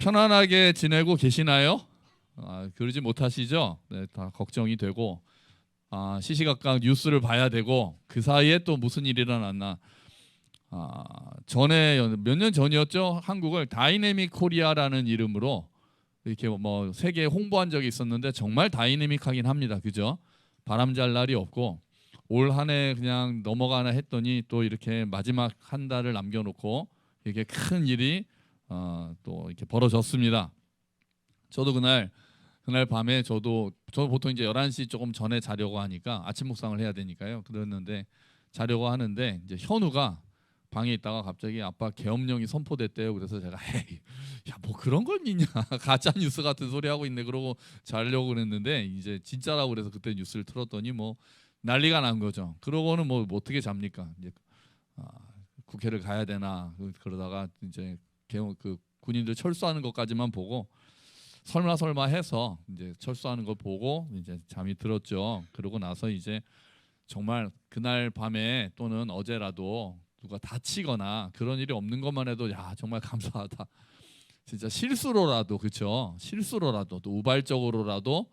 편안하게 지내고 계시나요? 그러지 못하시죠? 네, 다 걱정이 되고 시시각각 뉴스를 봐야 되고 그 사이에 또 무슨 일이 일어났나. 전에 몇 년 전이었죠. 한국을 다이내믹 코리아라는 이름으로 이렇게 뭐 세계에 홍보한 적이 있었는데 정말 다이내믹하긴 합니다. 그죠? 바람잘 날이 없고 올 한 해 그냥 넘어가나 했더니 또 이렇게 마지막 한 달을 남겨놓고 이렇게 큰 일이 또 이렇게 벌어졌습니다. 저도 그날 밤에 저 보통 이제 11시 조금 전에 자려고 하니까 아침 묵상을 해야 되니까요. 그랬는데 자려고 하는데 이제 현우가 방에 있다가 갑자기 아빠 계엄령이 선포됐대요. 그래서 제가 에이, 야, 뭐 그런 걸 믿냐? 가짜 뉴스 같은 소리 하고 있네. 그러고 자려고 그랬는데 이제 진짜라고 그래서 그때 뉴스를 틀었더니 뭐 난리가 난 거죠. 그러고는 뭐 어떻게 잡니까? 이제 국회를 가야 되나 그러다가 이제 그 군인들 철수하는 것까지만 보고 설마 해서 이제 철수하는 걸 보고 이제 잠이 들었죠. 그러고 나서 이제 정말 그날 밤에 또는 어제라도 누가 다치거나 그런 일이 없는 것만 해도 야 정말 감사하다. 진짜 실수로라도 그렇죠. 실수로라도 또 우발적으로라도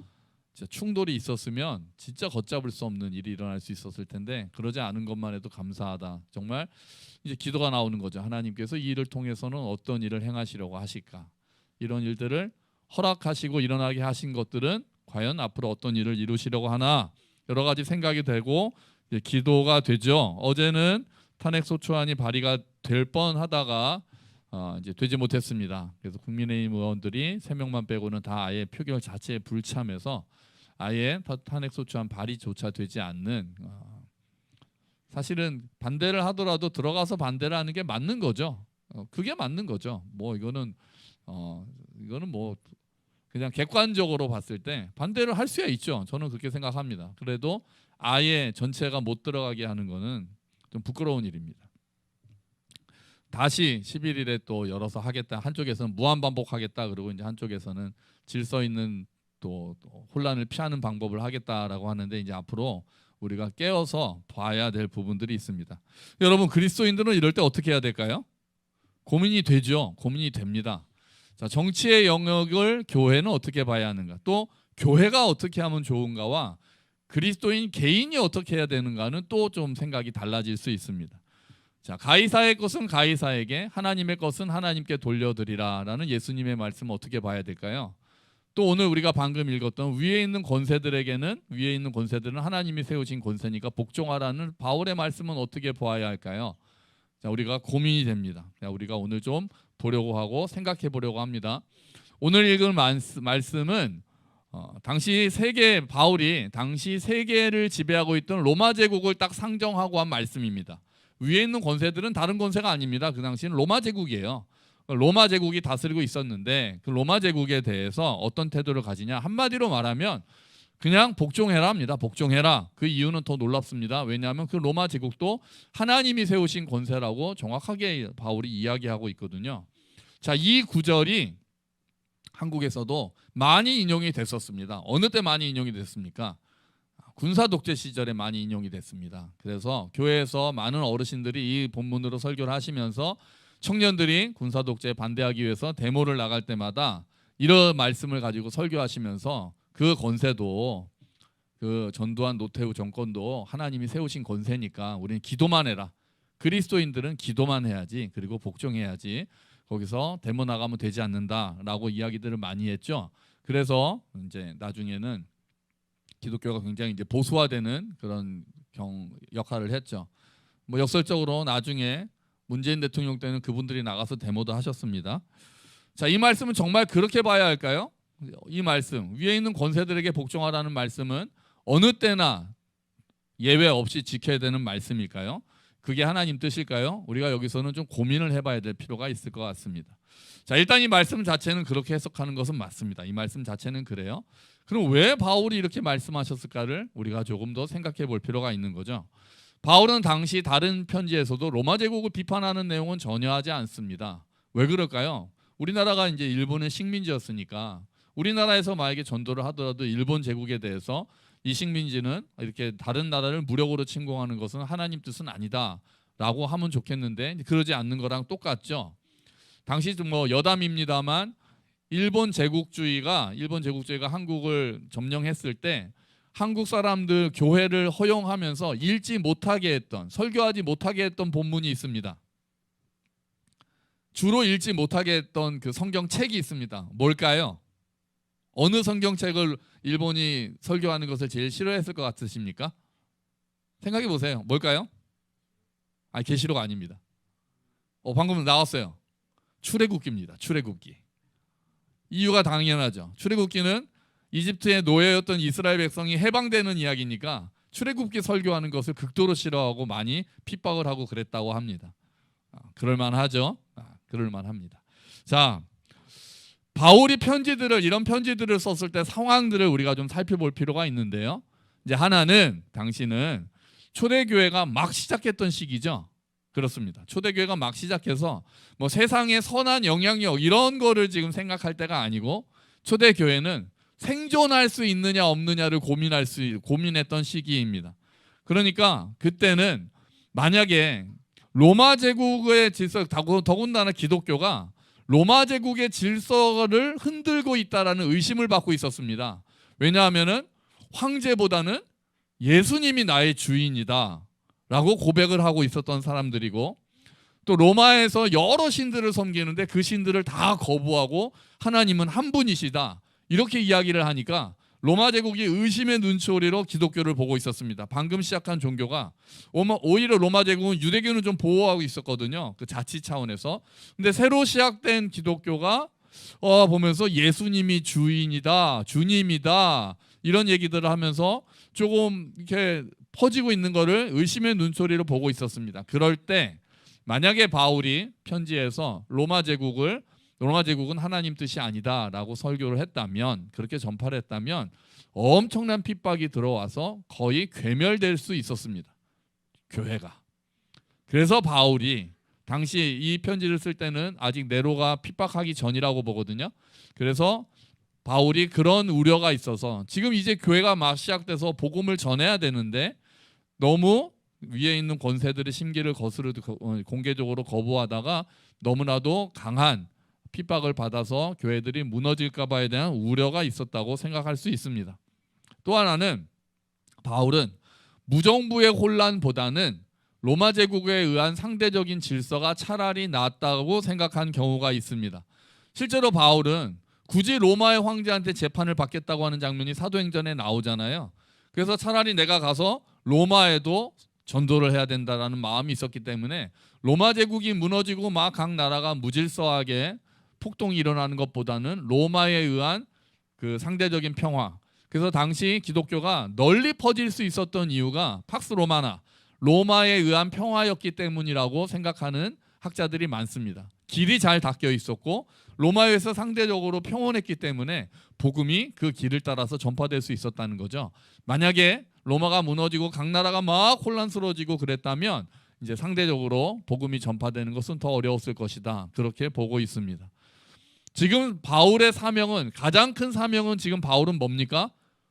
진짜 충돌이 있었으면 진짜 걷잡을 수 없는 일이 일어날 수 있었을 텐데 그러지 않은 것만 해도 감사하다. 정말 이제 기도가 나오는 거죠. 하나님께서 이 일을 통해서는 어떤 일을 행하시려고 하실까? 이런 일들을 허락하시고 일어나게 하신 것들은 과연 앞으로 어떤 일을 이루시려고 하나 여러 가지 생각이 되고 이제 기도가 되죠. 어제는 탄핵소추안이 발의가 될 뻔하다가 이제 되지 못했습니다. 그래서 국민의힘 의원들이 3명만 빼고는 다 아예 표결 자체에 불참해서 아예 탄핵소추안 발의조차 되지 않는 사실은 반대를 하더라도 들어가서 반대를 하는 게 맞는 거죠. 그게 맞는 거죠. 뭐 이거는 뭐 그냥 객관적으로 봤을 때 반대를 할 수야 있죠. 저는 그렇게 생각합니다. 그래도 아예 전체가 못 들어가게 하는 거는 좀 부끄러운 일입니다. 다시 11일에 또 열어서 하겠다. 한쪽에서는 무한 반복하겠다. 그리고 이제 한쪽에서는 질서 있는 또 혼란을 피하는 방법을 하겠다라고 하는데 이제 앞으로 우리가 깨어서 봐야 될 부분들이 있습니다. 여러분 그리스도인들은 이럴 때 어떻게 해야 될까요? 고민이 되죠. 고민이 됩니다. 자, 정치의 영역을 교회는 어떻게 봐야 하는가? 또 교회가 어떻게 하면 좋은가와 그리스도인 개인이 어떻게 해야 되는가는 또 좀 생각이 달라질 수 있습니다. 자, 가이사의 것은 가이사에게 하나님의 것은 하나님께 돌려드리라라는 예수님의 말씀을 어떻게 봐야 될까요? 또 오늘 우리가 방금 읽었던 위에 있는 권세들은 하나님이 세우신 권세니까 복종하라는 바울의 말씀은 어떻게 보아야 할까요? 자, 우리가 고민이 됩니다. 자, 우리가 오늘 좀 보려고 하고 생각해 보려고 합니다. 오늘 읽은 말씀은 바울이 당시 세계를 지배하고 있던 로마 제국을 딱 상정하고 한 말씀입니다. 위에 있는 권세들은 다른 권세가 아닙니다. 그 당시는 로마 제국이에요. 로마 제국이 다스리고 있었는데 그 로마 제국에 대해서 어떤 태도를 가지냐? 한마디로 말하면 그냥 복종해라 합니다. 복종해라. 그 이유는 더 놀랍습니다. 왜냐하면 그 로마 제국도 하나님이 세우신 권세라고 정확하게 바울이 이야기하고 있거든요. 자, 이 구절이 한국에서도 많이 인용이 됐었습니다. 어느 때 많이 인용이 됐습니까? 군사 독재 시절에 많이 인용이 됐습니다. 그래서 교회에서 많은 어르신들이 이 본문으로 설교를 하시면서 청년들이 군사 독재에 반대하기 위해서 데모를 나갈 때마다 이런 말씀을 가지고 설교하시면서 그 권세도 그 전두환 노태우 정권도 하나님이 세우신 권세니까 우리는 기도만 해라. 그리스도인들은 기도만 해야지. 그리고 복종해야지. 거기서 데모 나가면 되지 않는다라고 이야기들을 많이 했죠. 그래서 이제 나중에는 기독교가 굉장히 이제 보수화되는 그런 역할을 했죠. 뭐 역설적으로 나중에 문재인 대통령 때는 그분들이 나가서 데모도 하셨습니다. 자, 이 말씀은 정말 그렇게 봐야 할까요? 이 말씀 위에 있는 권세들에게 복종하라는 말씀은 어느 때나 예외 없이 지켜야 되는 말씀일까요? 그게 하나님 뜻일까요? 우리가 여기서는 좀 고민을 해봐야 될 필요가 있을 것 같습니다. 자, 일단 이 말씀 자체는 그렇게 해석하는 것은 맞습니다. 이 말씀 자체는 그래요. 그럼 왜 바울이 이렇게 말씀하셨을까를 우리가 조금 더 생각해 볼 필요가 있는 거죠. 바울은 당시 다른 편지에서도 로마 제국을 비판하는 내용은 전혀 하지 않습니다. 왜 그럴까요? 우리나라가 이제 일본의 식민지였으니까 우리나라에서 만약에 전도를 하더라도 일본 제국에 대해서 이 식민지는 이렇게 다른 나라를 무력으로 침공하는 것은 하나님 뜻은 아니다라고 하면 좋겠는데 그러지 않는 거랑 똑같죠. 당시 뭐 여담입니다만 일본 제국주의가 한국을 점령했을 때 한국 사람들 교회를 허용하면서 읽지 못하게 했던, 설교하지 못하게 했던 본문이 있습니다. 주로 읽지 못하게 했던 그 성경책이 있습니다. 뭘까요? 어느 성경책을 일본이 설교하는 것을 제일 싫어했을 것 같으십니까? 생각해 보세요. 뭘까요? 계시록 아닙니다. 방금 나왔어요. 출애굽기입니다. 출애굽기. 이유가 당연하죠. 출애굽기는 이집트의 노예였던 이스라엘 백성이 해방되는 이야기니까 출애굽기 설교하는 것을 극도로 싫어하고 많이 핍박을 하고 그랬다고 합니다. 그럴만하죠. 그럴만합니다. 자, 바울이 이런 편지들을 썼을 때 상황들을 우리가 좀 살펴볼 필요가 있는데요. 이제 하나는 당시는 초대교회가 막 시작했던 시기죠. 그렇습니다. 초대교회가 막 시작해서 뭐 세상의 선한 영향력 이런 거를 지금 생각할 때가 아니고 초대교회는 생존할 수 있느냐 없느냐를 고민했던 시기입니다. 그러니까 그때는 만약에 로마 제국의 질서, 더군다나 기독교가 로마 제국의 질서를 흔들고 있다라는 의심을 받고 있었습니다. 왜냐하면은 황제보다는 예수님이 나의 주인이다 라고 고백을 하고 있었던 사람들이고, 또 로마에서 여러 신들을 섬기는데 그 신들을 다 거부하고 하나님은 한 분이시다 이렇게 이야기를 하니까 로마 제국이 의심의 눈초리로 기독교를 보고 있었습니다. 방금 시작한 종교가 오히려 로마 제국은 유대교는 좀 보호하고 있었거든요. 그 자치 차원에서. 근데 새로 시작된 기독교가 보면서 예수님이 주인이다, 주님이다 이런 얘기들을 하면서 조금 이렇게 퍼지고 있는 거를 의심의 눈초리로 보고 있었습니다. 그럴 때 만약에 바울이 편지에서 로마 제국은 하나님 뜻이 아니다라고 설교를 했다면, 그렇게 전파를 했다면 엄청난 핍박이 들어와서 거의 괴멸될 수 있었습니다. 교회가. 그래서 바울이 당시 이 편지를 쓸 때는 아직 네로가 핍박하기 전이라고 보거든요. 그래서 바울이 그런 우려가 있어서 지금 이제 교회가 막 시작돼서 복음을 전해야 되는데 너무 위에 있는 권세들의 심기를 공개적으로 거부하다가 너무나도 강한 핍박을 받아서 교회들이 무너질까 봐에 대한 우려가 있었다고 생각할 수 있습니다. 또 하나는 바울은 무정부의 혼란보다는 로마 제국에 의한 상대적인 질서가 차라리 낫다고 생각한 경우가 있습니다. 실제로 바울은 굳이 로마의 황제한테 재판을 받겠다고 하는 장면이 사도행전에 나오잖아요. 그래서 차라리 내가 가서 로마에도 전도를 해야 된다라는 마음이 있었기 때문에 로마 제국이 무너지고 막 각 나라가 무질서하게 폭동이 일어나는 것보다는 로마에 의한 그 상대적인 평화. 그래서 당시 기독교가 널리 퍼질 수 있었던 이유가 팍스 로마나 로마에 의한 평화였기 때문이라고 생각하는 학자들이 많습니다. 길이 잘 닦여 있었고 로마에서 상대적으로 평온했기 때문에 복음이 그 길을 따라서 전파될 수 있었다는 거죠. 만약에 로마가 무너지고 각 나라가 막 혼란스러워지고 그랬다면 이제 상대적으로 복음이 전파되는 것은 더 어려웠을 것이다. 그렇게 보고 있습니다. 지금 바울의 사명은, 가장 큰 사명은 지금 바울은 뭡니까?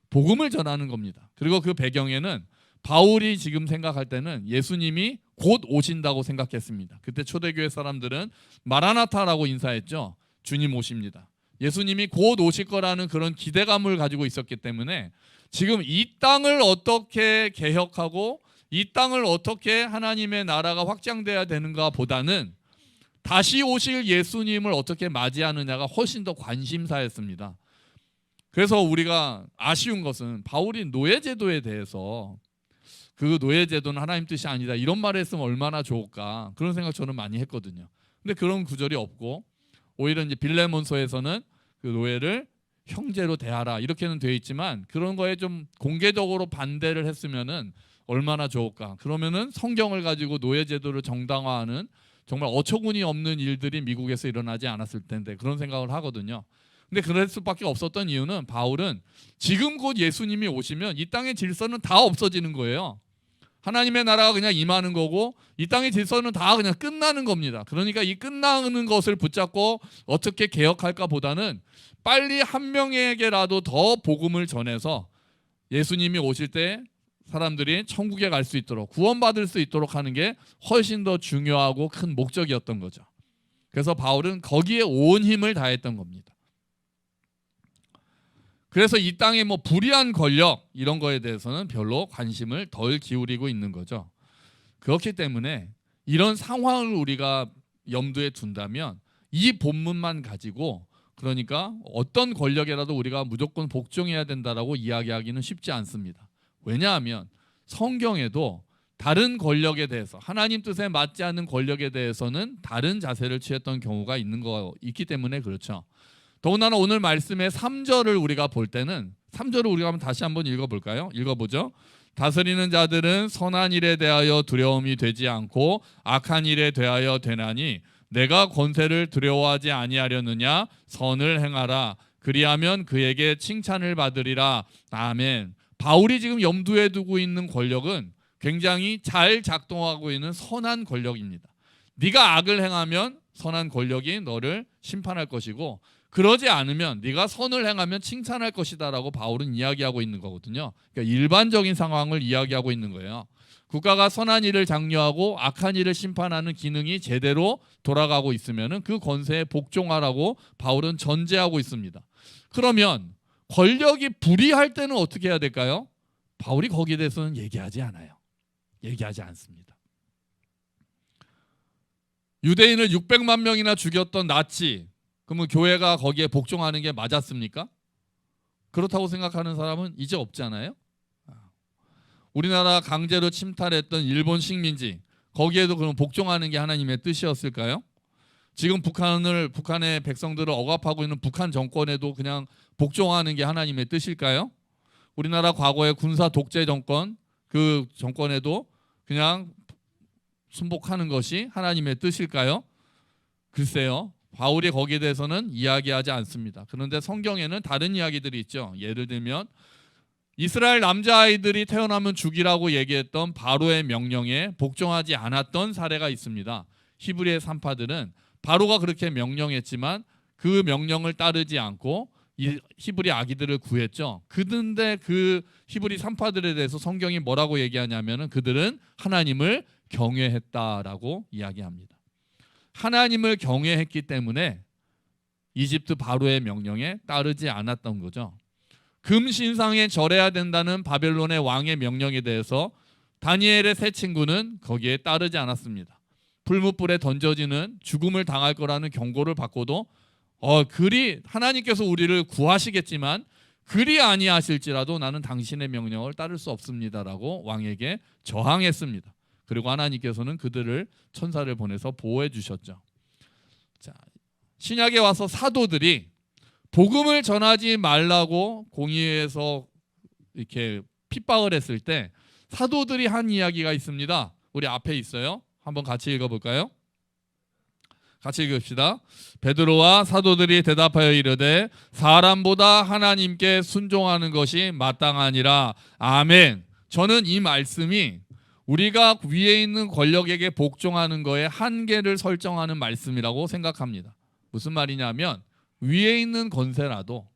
복음을 전하는 겁니다. 그리고 그 배경에는 바울이 지금 생각할 때는 예수님이 곧 오신다고 생각했습니다. 그때 초대교회 사람들은 마라나타라고 인사했죠. 주님 오십니다. 예수님이 곧 오실 거라는 그런 기대감을 가지고 있었기 때문에 지금 이 땅을 어떻게 개혁하고 이 땅을 어떻게 하나님의 나라가 확장돼야 되는가 보다는 다시 오실 예수님을 어떻게 맞이하느냐가 훨씬 더 관심사였습니다. 그래서 우리가 아쉬운 것은 바울이 노예제도에 대해서 그 노예제도는 하나님 뜻이 아니다 이런 말을 했으면 얼마나 좋을까 그런 생각 저는 많이 했거든요. 근데 그런 구절이 없고 오히려 이제 빌레몬서에서는 그 노예를 형제로 대하라 이렇게는 되어 있지만 그런 거에 좀 공개적으로 반대를 했으면은 얼마나 좋을까. 그러면은 성경을 가지고 노예제도를 정당화하는 정말 어처구니 없는 일들이 미국에서 일어나지 않았을 텐데 그런 생각을 하거든요. 근데 그럴 수밖에 없었던 이유는 바울은 지금 곧 예수님이 오시면 이 땅의 질서는 다 없어지는 거예요. 하나님의 나라가 그냥 임하는 거고 이 땅의 질서는 다 그냥 끝나는 겁니다. 그러니까 이 끝나는 것을 붙잡고 어떻게 개혁할까 보다는 빨리 한 명에게라도 더 복음을 전해서 예수님이 오실 때 사람들이 천국에 갈 수 있도록 구원받을 수 있도록 하는 게 훨씬 더 중요하고 큰 목적이었던 거죠. 그래서 바울은 거기에 온 힘을 다했던 겁니다. 그래서 이 땅에 뭐 불의한 권력 이런 거에 대해서는 별로 관심을 덜 기울이고 있는 거죠. 그렇기 때문에 이런 상황을 우리가 염두에 둔다면 이 본문만 가지고, 그러니까 어떤 권력이라도 우리가 무조건 복종해야 된다라고 이야기하기는 쉽지 않습니다. 왜냐하면 성경에도 다른 권력에 대해서, 하나님 뜻에 맞지 않는 권력에 대해서는 다른 자세를 취했던 경우가 있기 때문에 그렇죠. 더군다나 오늘 말씀의 3절을 우리가 볼 때는, 3절을 우리가 다시 한번 읽어볼까요? 읽어보죠. 다스리는 자들은 선한 일에 대하여 두려움이 되지 않고 악한 일에 대하여 되나니 내가 권세를 두려워하지 아니하려느냐. 선을 행하라. 그리하면 그에게 칭찬을 받으리라. 아멘. 바울이 지금 염두에 두고 있는 권력은 굉장히 잘 작동하고 있는 선한 권력입니다. 네가 악을 행하면 선한 권력이 너를 심판할 것이고, 그러지 않으면 네가 선을 행하면 칭찬할 것이다라고 바울은 이야기하고 있는 거거든요. 그러니까 일반적인 상황을 이야기하고 있는 거예요. 국가가 선한 일을 장려하고 악한 일을 심판하는 기능이 제대로 돌아가고 있으면 그 권세에 복종하라고 바울은 전제하고 있습니다. 그러면 권력이 불의할 때는 어떻게 해야 될까요? 바울이 거기에 대해서는 얘기하지 않아요. 얘기하지 않습니다. 유대인을 600만 명이나 죽였던 나치, 그러면 교회가 거기에 복종하는 게 맞았습니까? 그렇다고 생각하는 사람은 이제 없잖아요. 우리나라 강제로 침탈했던 일본 식민지, 거기에도 그럼 복종하는 게 하나님의 뜻이었을까요? 지금 북한의 백성들을 억압하고 있는 북한 정권에도 그냥 복종하는 게 하나님의 뜻일까요? 우리나라 과거의 군사 독재 정권, 그 정권에도 그냥 순복하는 것이 하나님의 뜻일까요? 글쎄요. 바울이 거기에 대해서는 이야기하지 않습니다. 그런데 성경에는 다른 이야기들이 있죠. 예를 들면 이스라엘 남자아이들이 태어나면 죽이라고 얘기했던 바로의 명령에 복종하지 않았던 사례가 있습니다. 히브리의 산파들은 바로가 그렇게 명령했지만 그 명령을 따르지 않고 이 히브리 아기들을 구했죠. 그런데 그 히브리 산파들에 대해서 성경이 뭐라고 얘기하냐면은 그들은 하나님을 경외했다라고 이야기합니다. 하나님을 경외했기 때문에 이집트 바로의 명령에 따르지 않았던 거죠. 금신상에 절해야 된다는 바벨론의 왕의 명령에 대해서 다니엘의 세 친구는 거기에 따르지 않았습니다. 불못불에 던져지는 죽음을 당할 거라는 경고를 받고도 그리 하나님께서 우리를 구하시겠지만 그리 아니하실지라도 나는 당신의 명령을 따를 수 없습니다라고 왕에게 저항했습니다. 그리고 하나님께서는 그들을 천사를 보내서 보호해 주셨죠. 자, 신약에 와서 사도들이 복음을 전하지 말라고 공의회에서 이렇게 핍박을 했을 때 사도들이 한 이야기가 있습니다. 우리 앞에 있어요. 한번 같이 읽어볼까요? 같이 읽읍시다. 베드로와 사도들이 대답하여 이르되 사람보다 하나님께 순종하는 것이 마땅하니라. 아멘. 저는 이 말씀이 우리가 위에 있는 권력에게 복종하는 거에 한계를 설정하는 말씀이라고 생각합니다. 무슨 말이냐면 위에 있는 권세라도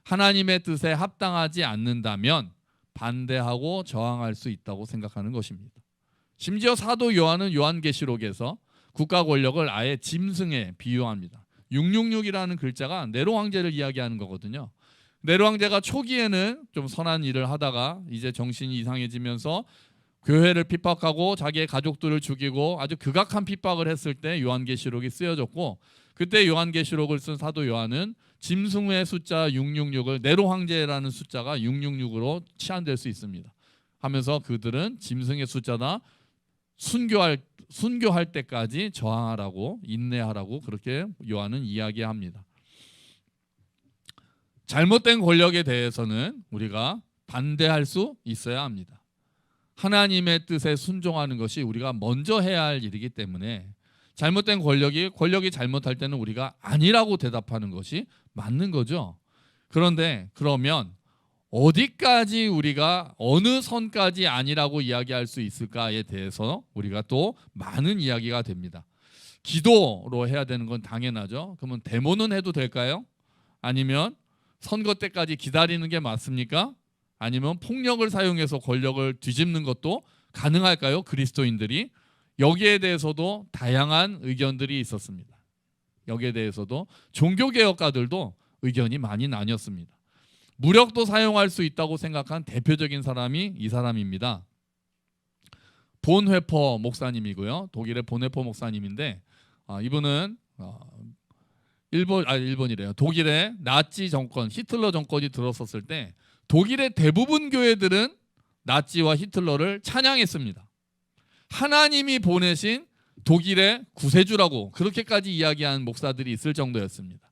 하나님의 뜻에 합당하지 않는다면 반대하고 저항할 수 있다고 생각하는 것입니다. 심지어 사도 요한은 요한계시록에서 국가 권력을 아예 짐승에 비유합니다. 666이라는 글자가 네로 황제를 이야기하는 거거든요. 네로 황제가 초기에는 좀 선한 일을 하다가 이제 정신이 이상해지면서 교회를 핍박하고 자기의 가족들을 죽이고 아주 극악한 핍박을 했을 때 요한계시록이 쓰여졌고, 그때 요한계시록을 쓴 사도 요한은 짐승의 숫자 666을 네로 황제라는 숫자가 666으로 치환될 수 있습니다 하면서 그들은 짐승의 숫자다, 순교할 때까지 저항하라고, 인내하라고 그렇게 요한은 이야기합니다. 잘못된 권력에 대해서는 우리가 반대할 수 있어야 합니다. 하나님의 뜻에 순종하는 것이 우리가 먼저 해야 할 일이기 때문에 잘못된 권력이 잘못할 때는 우리가 아니라고 대답하는 것이 맞는 거죠. 그런데 그러면 어디까지 우리가 어느 선까지 아니라고 이야기할 수 있을까에 대해서 우리가 또 많은 이야기가 됩니다. 기도로 해야 되는 건 당연하죠. 그러면 데모는 해도 될까요? 아니면 선거 때까지 기다리는 게 맞습니까? 아니면 폭력을 사용해서 권력을 뒤집는 것도 가능할까요? 그리스도인들이 여기에 대해서도 다양한 의견들이 있었습니다. 여기에 대해서도 종교개혁가들도 의견이 많이 나뉘었습니다. 무력도 사용할 수 있다고 생각한 대표적인 사람이 이 사람입니다. 본회퍼 목사님이고요. 독일의 본회퍼 목사님인데 이분은 일본이래요. 독일의 나치 정권, 히틀러 정권이 들어섰을 때 독일의 대부분 교회들은 나치와 히틀러를 찬양했습니다. 하나님이 보내신 독일의 구세주라고 그렇게까지 이야기한 목사들이 있을 정도였습니다.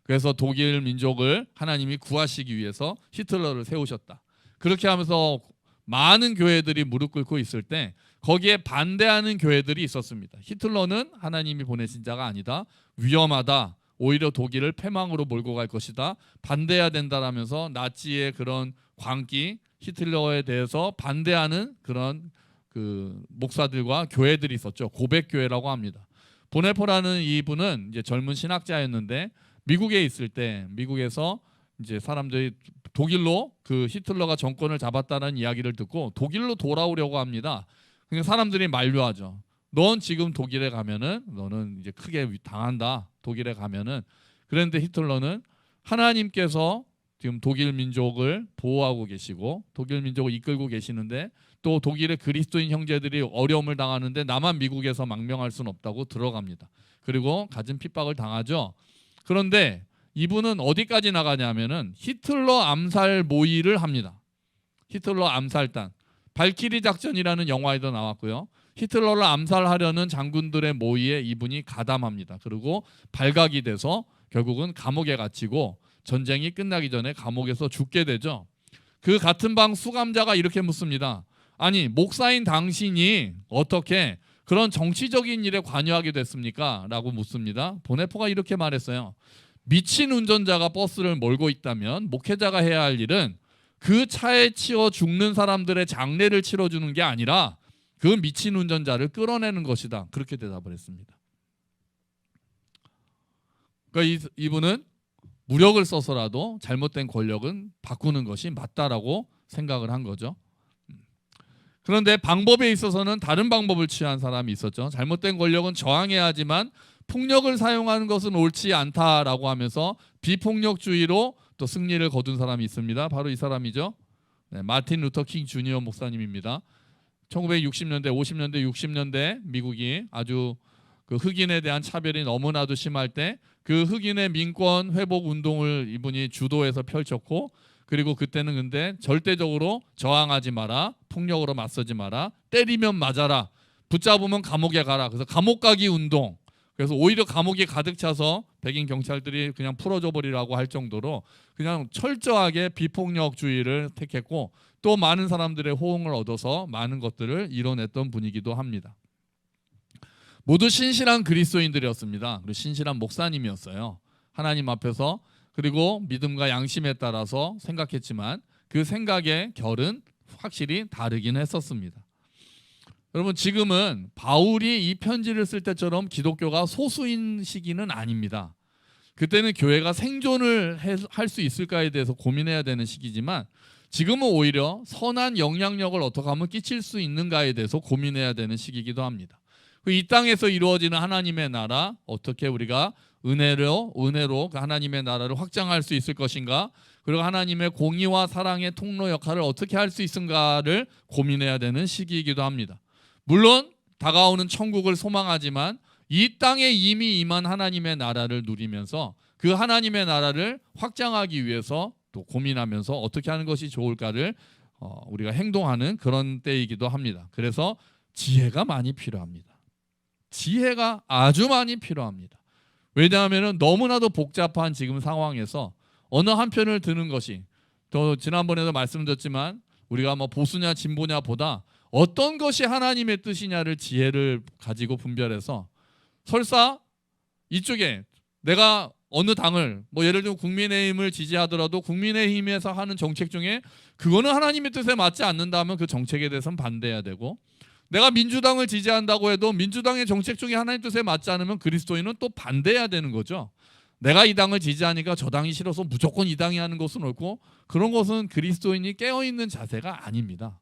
그래서 독일 민족을 하나님이 구하시기 위해서 히틀러를 세우셨다. 그렇게 하면서 많은 교회들이 무릎 꿇고 있을 때 거기에 반대하는 교회들이 있었습니다. 히틀러는 하나님이 보내신 자가 아니다. 위험하다. 오히려 독일을 패망으로 몰고 갈 것이다. 반대해야 된다라면서 나치의 그런 광기, 히틀러에 대해서 반대하는 그런 목사들과 교회들이 있었죠. 고백교회라고 합니다. 보네포라는 이분은 이제 젊은 신학자였는데 미국에 있을 때 미국에서 이제 사람들이 독일로 그 히틀러가 정권을 잡았다는 이야기를 듣고 독일로 돌아오려고 합니다. 그러니까 사람들이 만류하죠. 넌 지금 독일에 가면은 너는 이제 크게 당한다. 독일에 가면은. 그런데 히틀러는 하나님께서 지금 독일 민족을 보호하고 계시고 독일 민족을 이끌고 계시는데 또 독일의 그리스도인 형제들이 어려움을 당하는데 나만 미국에서 망명할 수는 없다고 들어갑니다. 그리고 갖은 핍박을 당하죠. 그런데 이분은 어디까지 나가냐면은 히틀러 암살 모의를 합니다. 히틀러 암살단. 발키리 작전이라는 영화에도 나왔고요. 히틀러를 암살하려는 장군들의 모의에 이분이 가담합니다. 그리고 발각이 돼서 결국은 감옥에 갇히고 전쟁이 끝나기 전에 감옥에서 죽게 되죠. 그 같은 방 수감자가 이렇게 묻습니다. 아니, 목사인 당신이 어떻게 그런 정치적인 일에 관여하게 됐습니까? 라고 묻습니다. 보네포가 이렇게 말했어요. 미친 운전자가 버스를 몰고 있다면 목회자가 해야 할 일은 그 차에 치여 죽는 사람들의 장례를 치러주는 게 아니라 그 미친 운전자를 끌어내는 것이다. 그렇게 대답을 했습니다. 그러니까 이분은 무력을 써서라도 잘못된 권력은 바꾸는 것이 맞다라고 생각을 한 거죠. 그런데 방법에 있어서는 다른 방법을 취한 사람이 있었죠. 잘못된 권력은 저항해야 하지만 폭력을 사용하는 것은 옳지 않다라고 하면서 비폭력주의로 또 승리를 거둔 사람이 있습니다. 바로 이 사람이죠. 마틴 루터 킹 주니어 목사님입니다. 1960년대, 50년대, 60년대 미국이 아주 그 흑인에 대한 차별이 너무나도 심할 때 그 흑인의 민권 회복 운동을 이분이 주도해서 펼쳤고 그리고 그때는 근데 절대적으로 저항하지 마라, 폭력으로 맞서지 마라, 때리면 맞아라, 붙잡으면 감옥에 가라. 그래서 감옥 가기 운동. 그래서 오히려 감옥이 가득 차서 백인 경찰들이 그냥 풀어줘 버리라고 할 정도로 그냥 철저하게 비폭력주의를 택했고 또 많은 사람들의 호응을 얻어서 많은 것들을 이뤄냈던 분이기도 합니다. 모두 신실한 그리스도인들이었습니다. 그리고 신실한 목사님이었어요. 하나님 앞에서 그리고 믿음과 양심에 따라서 생각했지만 그 생각의 결은 확실히 다르긴 했었습니다. 여러분 지금은 바울이 이 편지를 쓸 때처럼 기독교가 소수인 시기는 아닙니다. 그때는 교회가 생존을 할 수 있을까에 대해서 고민해야 되는 시기지만 지금은 오히려 선한 영향력을 어떻게 하면 끼칠 수 있는가에 대해서 고민해야 되는 시기이기도 합니다. 이 땅에서 이루어지는 하나님의 나라 어떻게 우리가 은혜로 하나님의 나라를 확장할 수 있을 것인가 그리고 하나님의 공의와 사랑의 통로 역할을 어떻게 할 수 있는가를 고민해야 되는 시기이기도 합니다. 물론 다가오는 천국을 소망하지만 이 땅에 이미 임한 하나님의 나라를 누리면서 그 하나님의 나라를 확장하기 위해서 또 고민하면서 어떻게 하는 것이 좋을까를 우리가 행동하는 그런 때이기도 합니다. 그래서 지혜가 많이 필요합니다. 지혜가 아주 많이 필요합니다. 왜냐하면 너무나도 복잡한 지금 상황에서 어느 한편을 드는 것이 또 지난번에도 말씀드렸지만 우리가 뭐 보수냐 진보냐 보다 어떤 것이 하나님의 뜻이냐를 지혜를 가지고 분별해서 설사 이쪽에 내가 어느 당을 뭐 예를 들면 국민의힘을 지지하더라도 국민의힘에서 하는 정책 중에 그거는 하나님의 뜻에 맞지 않는다면 그 정책에 대해서는 반대해야 되고 내가 민주당을 지지한다고 해도 민주당의 정책 중에 하나님 뜻에 맞지 않으면 그리스도인은 또 반대해야 되는 거죠. 내가 이 당을 지지하니까 저 당이 싫어서 무조건 이 당이 하는 것은 옳고 그런 것은 그리스도인이 깨어있는 자세가 아닙니다.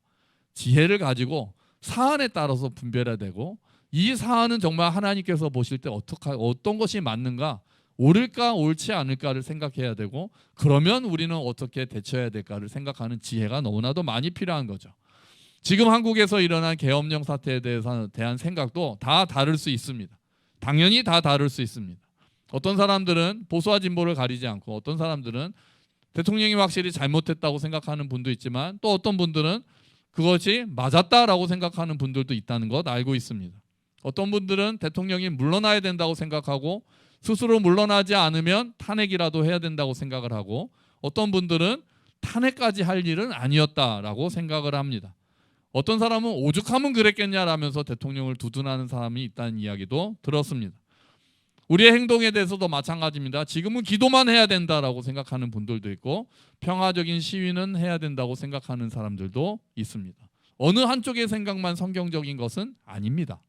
지혜를 가지고 사안에 따라서 분별해야 되고 이 사안은 정말 하나님께서 보실 때 어떤 것이 맞는가 옳을까 옳지 않을까를 생각해야 되고, 그러면 우리는 어떻게 대처해야 될까를 생각하는 지혜가 너무나도 많이 필요한 거죠. 지금 한국에서 일어난 계엄령 사태에 대한 생각도 다 다를 수 있습니다. 당연히 다 다를 수 있습니다. 어떤 사람들은 보수와 진보를 가리지 않고, 어떤 사람들은 대통령이 확실히 잘못했다고 생각하는 분도 있지만, 또 어떤 분들은 그것이 맞았다라고 생각하는 분들도 있다는 것 알고 있습니다. 어떤 분들은 대통령이 물러나야 된다고 생각하고, 스스로 물러나지 않으면 탄핵이라도 해야 된다고 생각을 하고, 어떤 분들은 탄핵까지 할 일은 아니었다라고 생각을 합니다. 어떤 사람은 오죽하면 그랬겠냐라면서 대통령을 두둔하는 사람이 있다는 이야기도 들었습니다. 우리의 행동에 대해서도 마찬가지입니다. 지금은 기도만 해야 된다라고 생각하는 분들도 있고, 평화적인 시위는 해야 된다고 생각하는 사람들도 있습니다. 어느 한쪽의 생각만 성경적인 것은 아닙니다.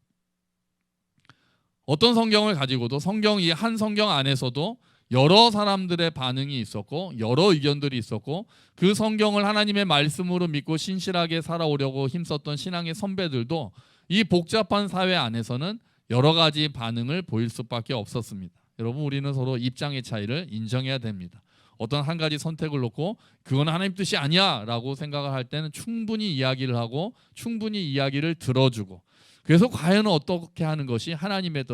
어떤 성경을 가지고도 이 한 성경 안에서도 여러 사람들의 반응이 있었고, 여러 의견들이 있었고, 그 성경을 하나님의 말씀으로 믿고 신실하게 살아오려고 힘썼던 신앙의 선배들도 이 복잡한 사회 안에서는 여러 가지 반응을 보일 수밖에 없었습니다. 여러분, 우리는 서로 입장의 차이를 인정해야 됩니다. 어떤 한 가지 선택을 놓고 그건 하나님 뜻이 아니야 라고 생각을 할 때는 충분히 이야기를 하고, 충분히 이야기를 들어주고, 그래서 과연 어떻게 하는 것이 하나님의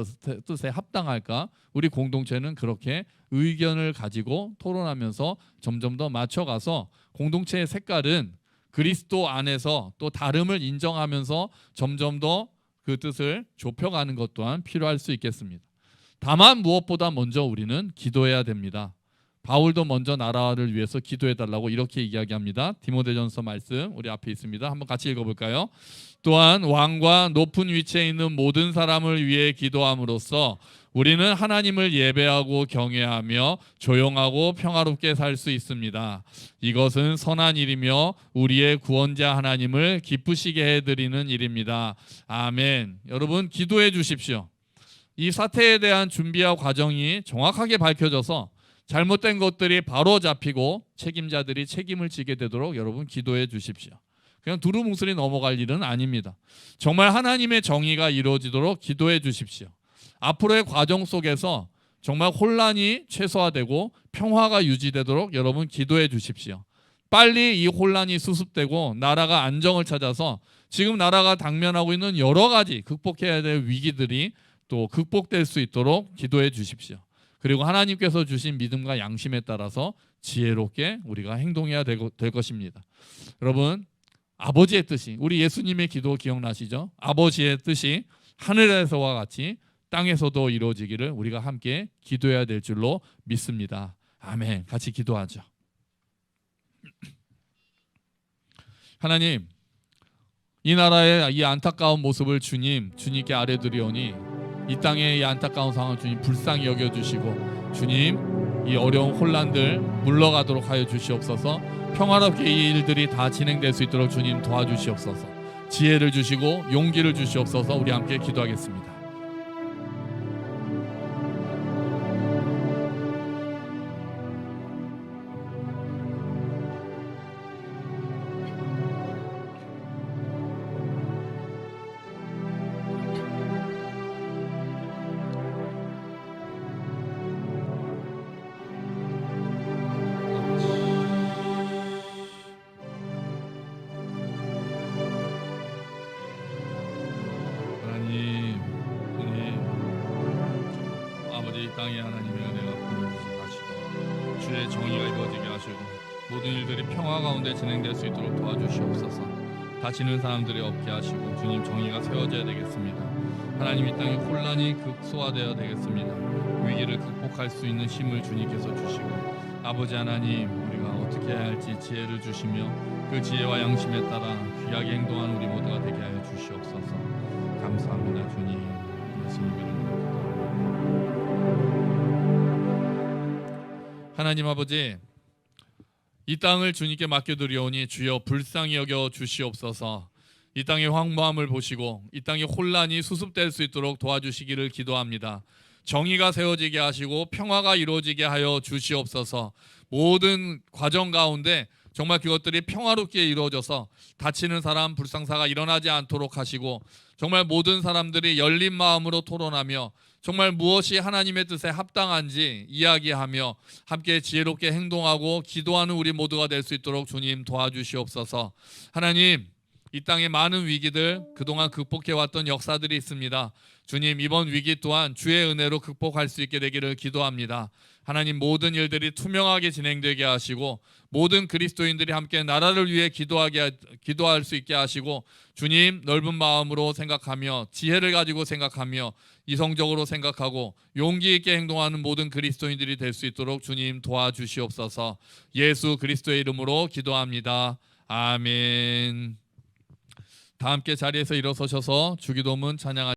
뜻에 합당할까? 우리 공동체는 그렇게 의견을 가지고 토론하면서 점점 더 맞춰가서 공동체의 색깔은 그리스도 안에서 또 다름을 인정하면서 점점 더 그 뜻을 좁혀가는 것 또한 필요할 수 있겠습니다. 다만 무엇보다 먼저 우리는 기도해야 됩니다. 바울도 먼저 나라를 위해서 기도해달라고 이렇게 이야기합니다. 디모데전서 말씀 우리 앞에 있습니다. 한번 같이 읽어볼까요? 또한 왕과 높은 위치에 있는 모든 사람을 위해 기도함으로써 우리는 하나님을 예배하고 경외하며 조용하고 평화롭게 살 수 있습니다. 이것은 선한 일이며 우리의 구원자 하나님을 기쁘시게 해드리는 일입니다. 아멘. 여러분, 기도해 주십시오. 이 사태에 대한 준비와 과정이 정확하게 밝혀져서 잘못된 것들이 바로 잡히고 책임자들이 책임을 지게 되도록 여러분 기도해 주십시오. 그냥 두루뭉술이 넘어갈 일은 아닙니다. 정말 하나님의 정의가 이루어지도록 기도해 주십시오. 앞으로의 과정 속에서 정말 혼란이 최소화되고 평화가 유지되도록 여러분 기도해 주십시오. 빨리 이 혼란이 수습되고 나라가 안정을 찾아서 지금 나라가 당면하고 있는 여러 가지 극복해야 될 위기들이 또 극복될 수 있도록 기도해 주십시오. 그리고 하나님께서 주신 믿음과 양심에 따라서 지혜롭게 우리가 행동해야 될 것입니다. 여러분, 아버지의 뜻이, 우리 예수님의 기도 기억나시죠? 아버지의 뜻이 하늘에서와 같이 땅에서도 이루어지기를 우리가 함께 기도해야 될 줄로 믿습니다. 아멘. 같이 기도하죠. 하나님, 이 나라의 이 안타까운 모습을 주님께 아뢰드리오니 이 땅의 이 안타까운 상황을 주님 불쌍히 여겨주시고, 주님 이 어려운 혼란들 물러가도록 하여 주시옵소서. 평화롭게 이 일들이 다 진행될 수 있도록 주님 도와주시옵소서. 지혜를 주시고 용기를 주시옵소서. 우리 함께 기도하겠습니다. 땅에 하나님의 은혜가 부어지게 하시고 주의 정의가 이루어지게 하시고 모든 일들이 평화 가운데 진행될 수 있도록 도와주시옵소서. 다치는 사람들이 없게 하시고 주님 정의가 세워져야 되겠습니다. 하나님, 이 땅에 혼란이 극소화되어야 되겠습니다. 위기를 극복할 수 있는 힘을 주님께서 주시고, 아버지 하나님, 우리가 어떻게 해야 할지 지혜를 주시며 그 지혜와 양심에 따라 귀하게 행동하는 우리 모두가 되게 하여 주시옵소서. 감사합니다. 주님, 예수님 이름으로 하나님 아버지, 이 땅을 주님께 맡겨드리오니 주여 불쌍히 여겨 주시옵소서. 이 땅의 황무함을 보시고 이 땅의 혼란이 수습될 수 있도록 도와주시기를 기도합니다. 정의가 세워지게 하시고 평화가 이루어지게 하여 주시옵소서. 모든 과정 가운데 정말 그것들이 평화롭게 이루어져서 다치는 사람, 불상사가 일어나지 않도록 하시고 정말 모든 사람들이 열린 마음으로 토론하며 정말 무엇이 하나님의 뜻에 합당한지 이야기하며 함께 지혜롭게 행동하고 기도하는 우리 모두가 될 수 있도록 주님 도와주시옵소서. 하나님, 이 땅에 많은 위기들 그동안 극복해왔던 역사들이 있습니다. 주님, 이번 위기 또한 주의 은혜로 극복할 수 있게 되기를 기도합니다. 하나님, 모든 일들이 투명하게 진행되게 하시고 모든 그리스도인들이 함께 나라를 위해 기도할 수 있게 하시고 주님, 넓은 마음으로 생각하며 지혜를 가지고 생각하며 이성적으로 생각하고 용기 있게 행동하는 모든 그리스도인들이 될 수 있도록 주님 도와주시옵소서. 예수 그리스도의 이름으로 기도합니다. 아멘. 다 함께 자리에서 일어서셔서 주기도문 찬양하시겠습니다.